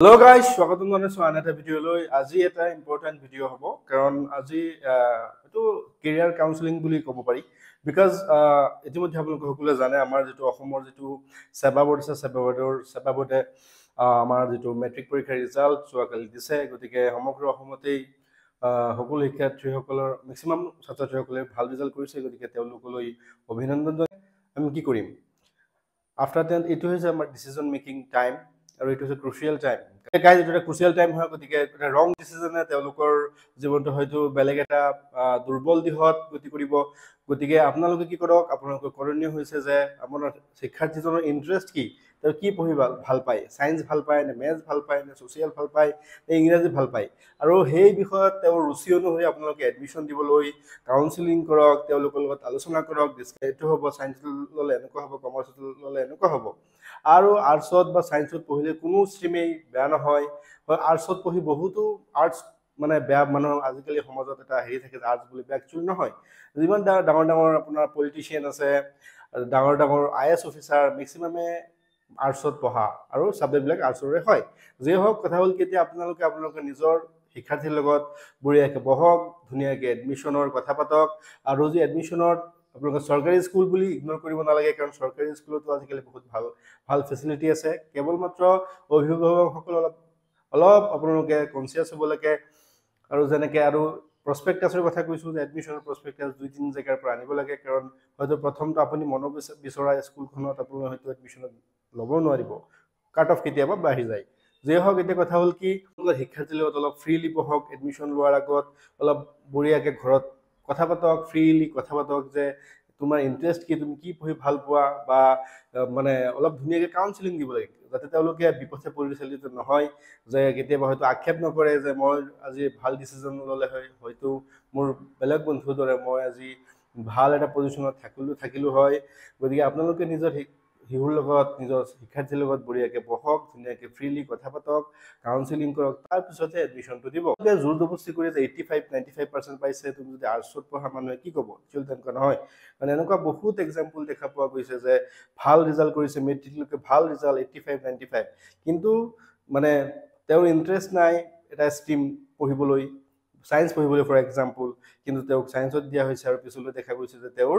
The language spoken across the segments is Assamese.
Hello guys, স্বাগতম জনাইছো আন এটা ভিডিঅ'লৈ। আজি এটা ইম্পৰ্টেণ্ট ভিডিঅ' হ'ব কাৰণ আজি এইটো কেৰিয়াৰ কাউন্সেলিং বুলি ক'ব পাৰি বিকজ ইতিমধ্যে আপোনালোকে সকলোৱে জানে আমাৰ যিটো অসমৰ যিটো সেৱা বোৰ্ড আছে সেৱা বোৰ্ডে আমাৰ যিটো মেট্ৰিক পৰীক্ষাৰ ৰিজাল্ট যোৱাকালি দিছে। গতিকে সমগ্ৰ অসমতেই সকলো শিক্ষাৰ্থীসকলৰ মেক্সিমাম ছাত্ৰ ছাত্ৰীসকলে ভাল ৰিজাল্ট কৰিছে। গতিকে তেওঁলোকলৈ অভিনন্দন জনাই আমি কি কৰিম আফটাৰ দেন এইটো হৈছে আমাৰ ডিচিজন মেকিং টাইম আৰু এইটো হৈছে ক্ৰুচিয়েল টাইম। গাইজ এইটো এটা ক্ৰুচিয়েল টাইম হয়। গতিকে এটা ৰং ডিচিজনে তেওঁলোকৰ জীৱনটো হয়তো বেলেগ এটা দুৰ্বল দিশত গতি কৰিব। গতিকে আপোনালোকে কি কৰক, আপোনালোকৰ কৰণীয় হৈছে যে আপোনাৰ শিক্ষাৰ্থীজনৰ ইণ্টাৰেষ্ট কি, তেওঁ কি পঢ়ি ভাল পায়, ছায়েন্স ভাল পায় নে মেথছ ভাল পায় নে ছ'চিয়েল ভাল পায় নে ইংৰাজী ভাল পায়, আৰু সেই বিষয়ত তেওঁৰ ৰুচি অনুসৰি আপোনালোকে এডমিশ্যন দিবলৈ কাউন্সেলিং কৰক, তেওঁলোকৰ লগত আলোচনা কৰক। এইটো হ'ব ছায়েন্স ল'লে এনেকুৱা হ'ব, কমাৰ্চ ল'লে এনেকুৱা হ'ব। আৰু আৰ্টছত বা ছায়েন্সত পঢ়িলে কোনো ষ্ট্ৰীমেই বেয়া নহয়। আৰ্টছত পঢ়ি বহুতো আৰ্টছ মানে বেয়া মানুহৰ আজিকালি সমাজত এটা হেৰি থাকে যে আৰ্টছ বুলি বেয়া, একচুৱেলি নহয়। যিমান ডাঙৰ ডাঙৰ আপোনাৰ পলিটিচিয়ান আছে, ডাঙৰ ডাঙৰ IAS অফিচাৰ মেক্সিমামে আৰ্টছত পঢ়া আৰু ছাবজেক্টবিলাক আৰ্টছৰে হয়। যিয়ে হওক, কথা হ'ল কেতিয়া আপোনালোকে নিজৰ শিক্ষাৰ্থীৰ লগত বঢ়িয়াকৈ বহক, ধুনীয়াকৈ এডমিশ্যনৰ কথা পাতক। আৰু যি এডমিশ্যনত আপোনালোকে চৰকাৰী স্কুল বুলি ইগন'ৰ কৰিব নালাগে, কাৰণ চৰকাৰী স্কুলতো আজিকালি বহুত ভাল ফেচিলিটি আছে। কেৱল মাত্ৰ অভিভাৱকসকল অলপ আপোনালোকে কনচিয়াছ হ'ব লাগে। আৰু যেনেকৈ আৰু প্ৰস্পেক্টাছৰ কথা কৈছোঁ যে এডমিশ্যনৰ প্ৰস্পেক্টাছ 2-3 জেগাৰ পৰা আনিব লাগে, কাৰণ হয়তো প্ৰথমটো আপুনি মন বিচৰা স্কুলখনত আপুনি হয়তো এডমিশ্যনত ল'ব নোৱাৰিব, কাট অফ কেতিয়াবা বাঢ়ি যায়। যিয়ে হওক, এতিয়া কথা হ'ল কি, শিক্ষাৰ্থীৰ লগত অলপ ফ্ৰীলি পঢ়ক। এডমিশ্যন লোৱাৰ আগত অলপ বঢ়িয়াকৈ ঘৰত কথা পাতক, ফ্ৰীলি কথা পাতক যে তোমাৰ ইণ্টাৰেষ্ট কি, তুমি কি পঢ়ি ভাল পোৱা, বা মানে অলপ ধুনীয়াকৈ কাউন্সেলিং দিব লাগে যাতে তেওঁলোকে বিপথে পৰিচালিত নহয়, যে কেতিয়াবা হয়তো আক্ষেপ নকৰে যে মই আজি ভাল ডিচিজন ল'লে হয়তো মোৰ বেলেগ বন্ধুৰ দৰে মই আজি ভাল এটা পজিশ্যনত থাকিলোঁ হয়। গতিকে আপোনালোকে নিজৰ শিশুৰ লগত, নিজৰ শিক্ষাৰ্থীৰ লগত বঢ়িয়াকৈ বহক, ধুনীয়াকৈ ফ্ৰীলি কথা পাতক, কাউন্সেলিং কৰক, তাৰপিছতহে এডমিশ্যনটো দিব। জোৰ জবৰদস্তি কৰি যে 85-95% পাইছে, তুমি যদি আৰ্টছত পঢ়া মানুহে কি ক'ব, একচুৱেলি তেনেকুৱা নহয়। মানে এনেকুৱা বহুত এক্সাম্পল দেখা পোৱা গৈছে যে ভাল ৰিজাল্ট কৰিছে, মেট্ৰিকলৈকে ভাল ৰিজাল্ট 85-95, কিন্তু মানে তেওঁৰ ইণ্টাৰেষ্ট নাই এটা ষ্ট্ৰীম পঢ়িবলৈ, ছায়েন্স পঢ়িবলৈ ফৰ এক্সাম্পল, কিন্তু তেওঁক ছায়েন্সত দিয়া হৈছে আৰু পিছলৈ দেখা গৈছে যে তেওঁৰ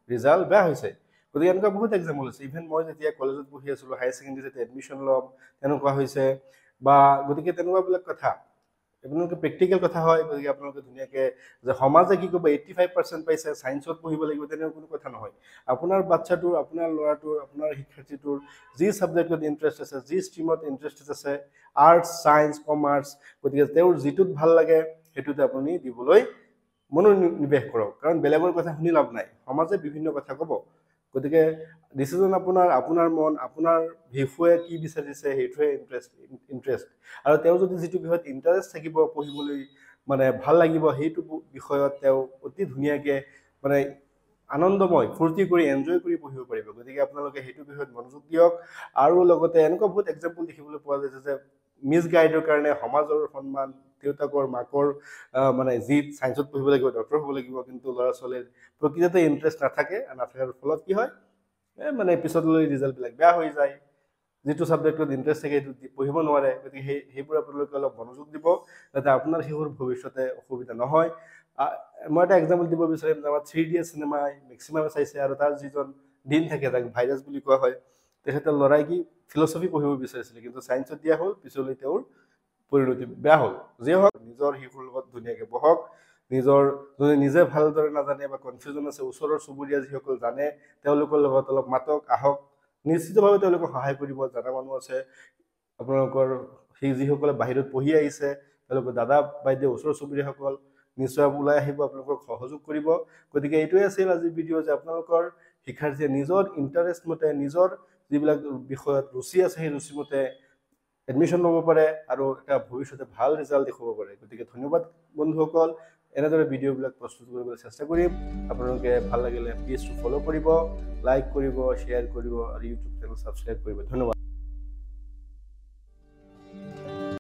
ৰিজাল্ট বেয়া হৈছে। গতিকে এনেকুৱা বহুত এক্সাম্পল আছে। ইভেন মই যেতিয়া কলেজত পঢ়ি আছিলোঁ, হায়াৰ ছেকেণ্ডেৰী যেতিয়া এডমিশ্যন ল'ম তেনেকুৱা হৈছে, বা গতিকে তেনেকুৱাবিলাক কথা আপোনালোকে প্ৰেক্টিকেল কথা হয়। গতিকে আপোনালোকে ধুনীয়াকৈ যে সমাজে কি ক'ব, 85% পাইছে ছায়েন্সত পঢ়িব লাগিব, তেনেকুৱা কোনো কথা নহয়। আপোনাৰ বাচ্চাটোৰ, আপোনাৰ ল'ৰাটোৰ, আপোনাৰ শিক্ষাৰ্থীটোৰ যি ছাবজেক্টত ইণ্টাৰেষ্ট আছে, যি ষ্ট্ৰীমত ইণ্টাৰেষ্ট আছে, আৰ্টছ, ছায়েন্স, কমাৰ্চ, গতিকে তেওঁৰ যিটোত ভাল লাগে সেইটোতে আপুনি দিবলৈ মনোনিৱেশ কৰক, কাৰণ বেলেগৰ কথা শুনি লাভ নাই। সমাজে বিভিন্ন কথা ক'ব। গতিকে ডিচিজন আপোনাৰ মন, আপোনাৰ শিশুৱে কি বিচাৰিছে সেইটোৱে ইণ্টাৰেষ্ট, আৰু তেওঁ যদি যিটো বিষয়ত ইণ্টাৰেষ্ট থাকিব, পঢ়িবলৈ মানে ভাল লাগিব, সেইটো বিষয়ত তেওঁ অতি ধুনীয়াকৈ মানে আনন্দময় ফূৰ্তি কৰি এনজয় কৰি পঢ়িব পাৰিব। গতিকে আপোনালোকে সেইটো বিষয়ত মনোযোগ দিয়ক। আৰু লগতে এনেকুৱা বহুত এক্সাম্পল দেখিবলৈ পোৱা গৈছে যে মিছগাইডৰ কাৰণে সমাজৰ সন্মান, দেউতাকৰ মাকৰ মানে যি ছায়েন্সত পঢ়িব লাগিব, ডক্টৰ হ'ব লাগিব, কিন্তু ল'ৰা ছোৱালীৰ প্ৰকৃততে ইণ্টাৰেষ্ট নাথাকাৰ ফলত কি হয়, মানে পিছলৈ ৰিজাল্টবিলাক বেয়া হৈ যায়। যিটো ছাবজেক্টত ইণ্টাৰেষ্ট থাকে সেইটো পঢ়িব নোৱাৰে। গতিকে সেইবোৰ আপোনালোকে অলপ মনোযোগ দিব যাতে আপোনাৰ শিশুৰ ভৱিষ্যতে অসুবিধা নহয়। মই এটা এক্সাম্পল দিব বিচাৰিম যে আমাৰ 3 Idiots চিনেমা মেক্সিমামে চাইছে, আৰু তাৰ যিজন ডিন থাকে, যাক ভাইৰাছ বুলি কোৱা হয়, তেখেতৰ ল'ৰাই কি ফিলচফি পঢ়িব বিচাৰিছিলে, কিন্তু ছায়েন্সত দিয়া হ'ল, পিছলৈ তেওঁৰ পৰিণতি বেয়া হ'ল। যিয়ে হওক, নিজৰ শিশুৰ লগত ধুনীয়াকৈ বহক। যদি নিজে ভালদৰে নাজানে বা কনফিউজন আছে, ওচৰৰ চুবুৰীয়া যিসকল জানে তেওঁলোকৰ লগত অলপ মাতক, আহক, নিশ্চিতভাৱে তেওঁলোকক সহায় কৰিব। জানা মানুহ আছে আপোনালোকৰ, যিসকলে বাহিৰত পঢ়ি আহিছে, তেওঁলোকৰ দাদা বাইদেউ, ওচৰ চুবুৰীয়াসকল নিশ্চয় ওলাই আহিব, আপোনালোকক সহযোগ কৰিব। গতিকে এইটোৱে আছিল আজিৰ ভিডিঅ' যে আপোনালোকৰ শিক্ষাৰ্থীয়ে নিজৰ ইণ্টাৰেষ্ট মতে, নিজৰ যিবিলাক বিষয়ত ৰুচি আছে সেই ৰুচিমতে এডমিশ্যন ল'ব পাৰে আৰু এটা ভৱিষ্যতে ভাল ৰিজাল্ট দেখুৱাব পাৰে। গতিকে ধন্যবাদ বন্ধুসকল। এনেদৰে ভিডিঅ'বিলাক প্ৰস্তুত কৰিবলৈ চেষ্টা কৰিম। আপোনালোকে ভাল লাগিলে প্লিজ ফ'ল' কৰিব, লাইক কৰিব, শ্বেয়াৰ কৰিব, আৰু ইউটিউব চেনেল ছাবস্ক্ৰাইব কৰিব। ধন্যবাদ।